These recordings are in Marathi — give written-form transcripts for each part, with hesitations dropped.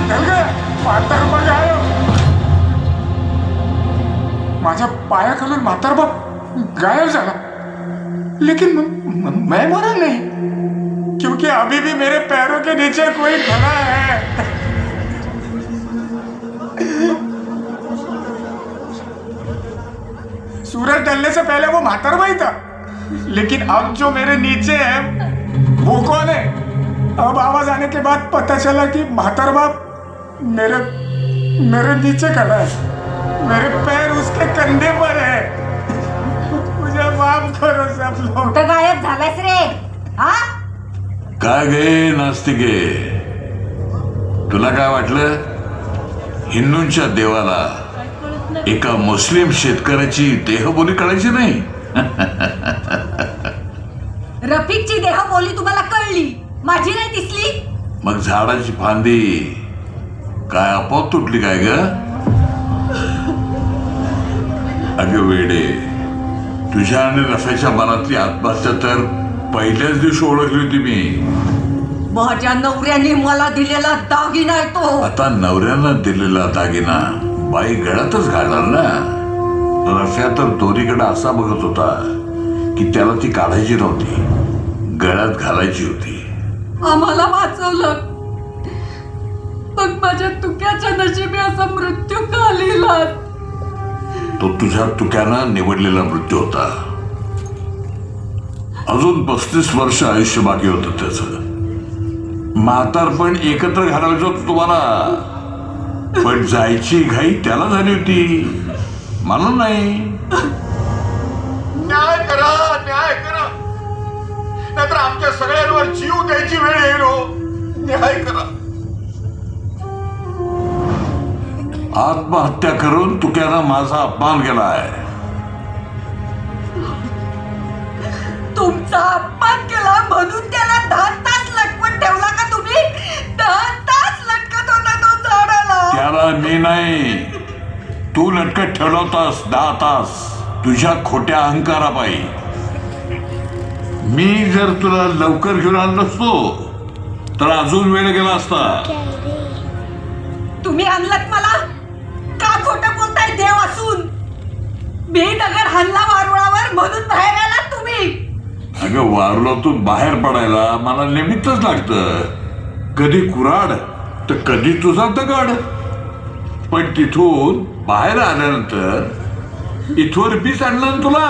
ढल गया, म्हातारबा गायब. माझ्या पायाखालून म्हातारबा गायब झाला. लेकिन मैं मरा नहीं, क्योंकि अभी भी मेरे पैरों के नीचे कोई खड़ा है. सूरज ढलने से पहले वो म्हातारबा ही था, लेकिन अब जो मेरे नीचे है वो कौन है? अब आवाज आने के बाद पता चला कि म्हातारबा मेरे नीचे खड़ा है. मेरे पैर उसके कंधे पर है. मुझे माफ करो सब लोग. तो गायब झालायस रे. हा काय गे नास्तिके, तुला काय वाटलं हिंदूंच्या देवाला एका मुस्लिम शेतकऱ्याची देहबोली कळायची नाही? रफिकची देहबोली तुम्हाला कळली, माझी नाही दिसली. मग झाडाची फांदी काय आपोआप तुटली काय ग? अगं वेडे, तुझ्या आणि रफ्याच्या मनातली आत्महत्या तर पहिल्याच दिवशी ओळखली होती मी. माझ्या नवऱ्याने मला दिलेला दागिना आहे तो. आता नवऱ्याला दिलेला दागिना बाई गळ्यातच घालणार ना. रफ्या तर दोरीकडे असा बघत होता की त्याला ती काढायची नव्हती, गळ्यात घालायची होती. आम्हाला वाचवलं, मग माझ्या तुक्याच्या नशिबी असा मृत्यू का लिहिला? तो तुझ्या तुक्यानं निवडलेला मृत्यू होता. अजून 35 वर्ष आयुष्य बाकी होतं त्याचं. म्हातारपण एकत्र घालायचं होतं तुम्हाला, पण जायची घाई त्याला झाली होती, मला नाही. न्याय करा, न्याय करा, नाहीतर आमच्या सगळ्यांवर जीव द्यायची वेळ येईल हो. न्याय करा. आत्महत्या करून तुक्यानं माझा अपमान केलाय. तुमचा अपमान केला म्हणून त्याला 10 तास लटकवत ठेवला का तुम्ही? 10 तास लटकत होता तो झाडाला. त्याला मी नाही, तू लटकत ठेवला होतास 10 तास तुझ्या खोट्या अहंकारापायी. मी जर तुला लवकर घेऊन आलो नसतो तर अजून वेळ गेला असता. तुम्ही आणलात मला का? खोटं बोलताय देव असून. मी नगर हल्ला वारुळावर म्हणून बाहेर आलात तुम्ही. अगं वारुळातून बाहेर पडायला मला निमित्तच लागतं, कधी कुऱ्हाड तर कधी तुझा दगड. पण तिथून बाहेर आल्यानंतर इथवर बीच आणलं ना तुला.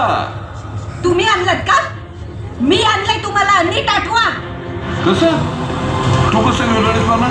तुम्ही आणलात का? मी आणलंय तुम्हाला, नीट आठवा. कसं? तू कसं घेऊन आलीस मला?